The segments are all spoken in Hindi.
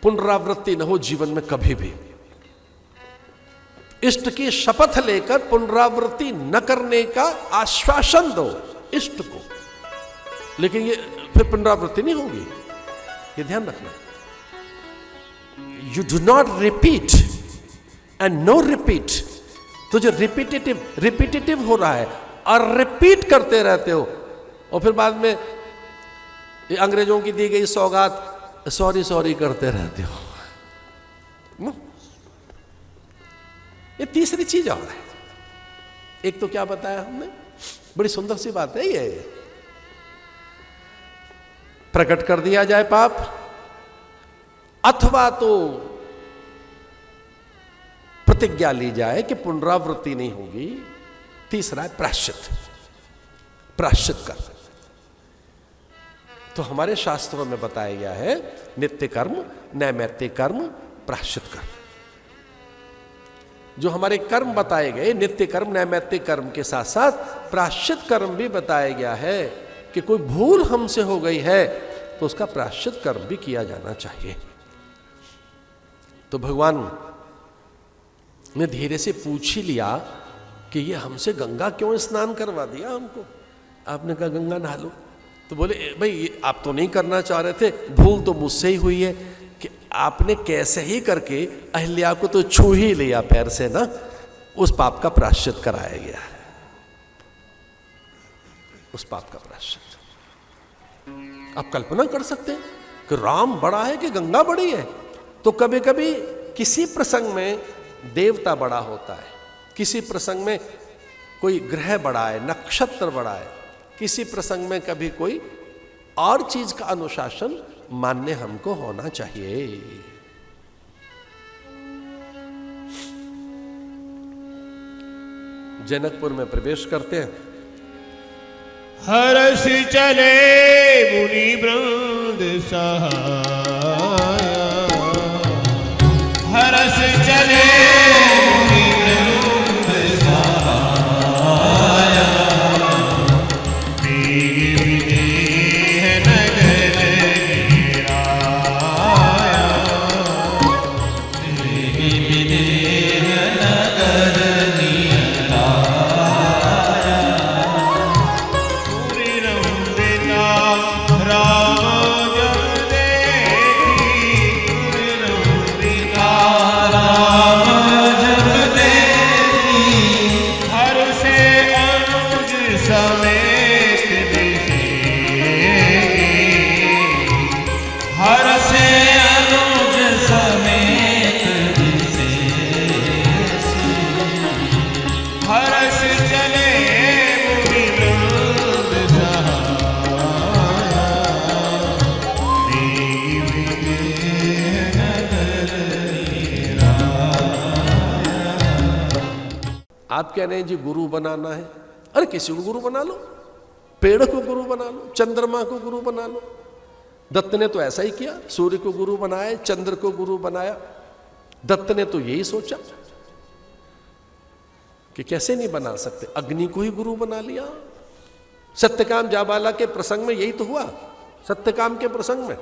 पुनरावृत्ति न हो जीवन में कभी भी। इष्ट की शपथ लेकर पुनरावृत्ति न करने का आश्वासन दो इष्ट को, लेकिन ये फिर पुनरावृत्ति नहीं होगी, ये ध्यान रखना। You do not repeat and no repeat. तो जो रिपीटेटिव हो रहा है और रिपीट करते रहते हो, और फिर बाद में ये अंग्रेजों की दी गई सौगात सॉरी सॉरी करते रहते हो ना। ये तीसरी चीज और है। एक तो क्या बताया हमने, बड़ी सुंदर सी बात है ये, प्रकट कर दिया जाए पाप, अथवा तो प्रतिज्ञा ली जाए कि पुनरावृत्ति नहीं होगी। तीसरा है प्रायश्चित, प्रायश्चित कर। तो हमारे शास्त्रों में बताया गया है नित्य कर्म, नैमित्तिक कर्म, प्रायश्चित कर्म। जो हमारे कर्म बताए गए, नित्य कर्म, नैमित्तिक कर्म के साथ साथ प्रायश्चित कर्म भी बताया गया है कि कोई भूल हमसे हो गई है तो उसका प्रायश्चित कर्म भी किया जाना चाहिए। तो भगवान ने धीरे से पूछ ही लिया कि ये हमसे गंगा क्यों स्नान करवा दिया हमको। आपने कहा गंगा नहा लो। तो बोले भाई आप तो नहीं करना चाह रहे थे, भूल तो मुझसे ही हुई है कि आपने कैसे ही करके अहिल्या को तो छू ही लिया पैर से ना, उस पाप का प्रायश्चित कराया गया है, उस पाप का प्रायश्चित। आप कल्पना कर सकते हैं कि राम बड़ा है कि गंगा बड़ी है। तो कभी कभी किसी प्रसंग में देवता बड़ा होता है, किसी प्रसंग में कोई ग्रह बड़ा है, नक्षत्र बड़ा है, किसी प्रसंग में कभी कोई और चीज का अनुशासन मान्य हमको होना चाहिए। जनकपुर में प्रवेश करते हैं। हर्ष चले मुनि वृंद सहाया, हर्ष चले मुनि वृंद सहाया, वेग विदेह नगर गिराया, वेग विदेह नगर आप कह रहे हैं जी गुरु बनाना है, अरे किसी को गुरु बना लो, पेड़ को गुरु बना लो, चंद्रमा को गुरु बना लो। दत्त ने तो ऐसा ही किया, सूर्य को गुरु बनाया, चंद्र को गुरु बनाया। दत्त ने तो यही सोचा कि कैसे नहीं बना सकते, अग्नि को ही गुरु बना लिया। सत्यकाम जाबाला के प्रसंग में यही तो हुआ, सत्यकाम के प्रसंग में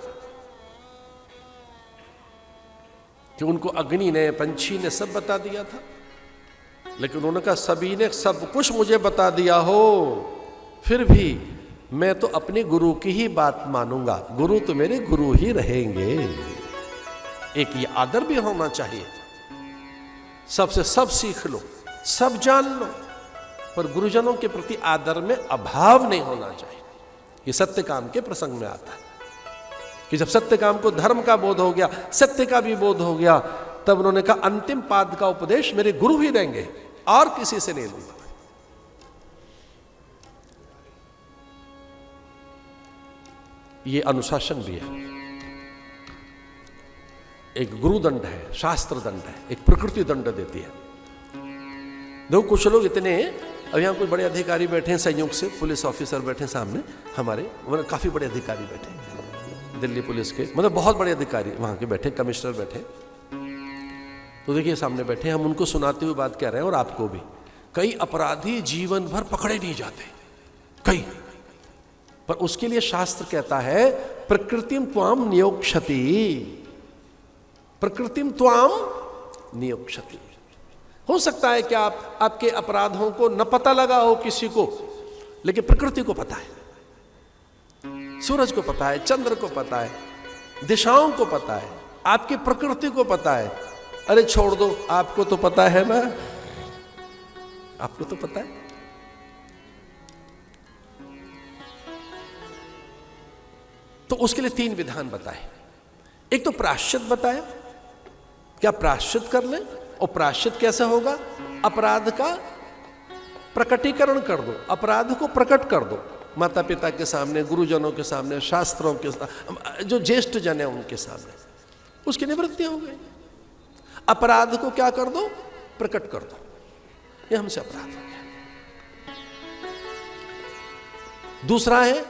कि उनको अग्नि ने, पंछी ने सब बता दिया था, लेकिन उन्होंने कहा सभी ने सब कुछ मुझे बता दिया हो, फिर भी मैं तो अपने गुरु की ही बात मानूंगा, गुरु तो मेरे गुरु ही रहेंगे। एक ये आदर भी होना चाहिए, सबसे सब सीख लो, सब जान लो, पर गुरुजनों के प्रति आदर में अभाव नहीं होना चाहिए। ये सत्यकाम के प्रसंग में आता है कि जब सत्यकाम को धर्म का बोध हो गया, सत्य का भी बोध हो गया, तब उन्होंने कहा अंतिम पाद का उपदेश मेरे गुरु ही देंगे और किसी से नहीं लूंगा। ये अनुशासन भी है, एक गुरु दंड है, शास्त्र दंड है, एक प्रकृति दंड देती है। देखो कुछ लोग इतने, अब यहाँ कुछ बड़े अधिकारी बैठे हैं, संयोग से पुलिस ऑफिसर बैठे हैं सामने हमारे, मतलब काफी बड़े अधिकारी बैठे दिल्ली पुलिस के, मतलब बहुत बड़े अधिकारी वहां के बैठे, कमिश्नर बैठे। तो देखिए सामने बैठे, हम उनको सुनाते हुए बात कह रहे हैं, और आपको भी। कई अपराधी जीवन भर पकड़े नहीं जाते, कई, पर उसके लिए शास्त्र कहता है प्रकृतिम त्वाम नियोक्ष्यति, प्रकृतिम त्वाम नियोक्ष्यति। हो सकता है कि आपके अपराधों को न पता लगा हो किसी को, लेकिन प्रकृति को पता है, सूरज को पता है, चंद्र को पता है, दिशाओं को पता है, आपकी प्रकृति को पता है। अरे छोड़ दो, आपको तो पता है ना, आपको तो पता है। तो उसके लिए 3 विधान बताए। एक तो प्रायश्चित बताया, क्या प्रायश्चित कर लें, और प्रायश्चित कैसे होगा? अपराध का प्रकटीकरण कर दो, अपराध को प्रकट कर दो, माता पिता के सामने, गुरुजनों के सामने, शास्त्रों के सामने, जो ज्येष्ठ जन है उनके सामने, उसकी निवृत्ति हो गई। अपराध को क्या कर दो? प्रकट कर दो, ये हमसे अपराध हो गया। दूसरा है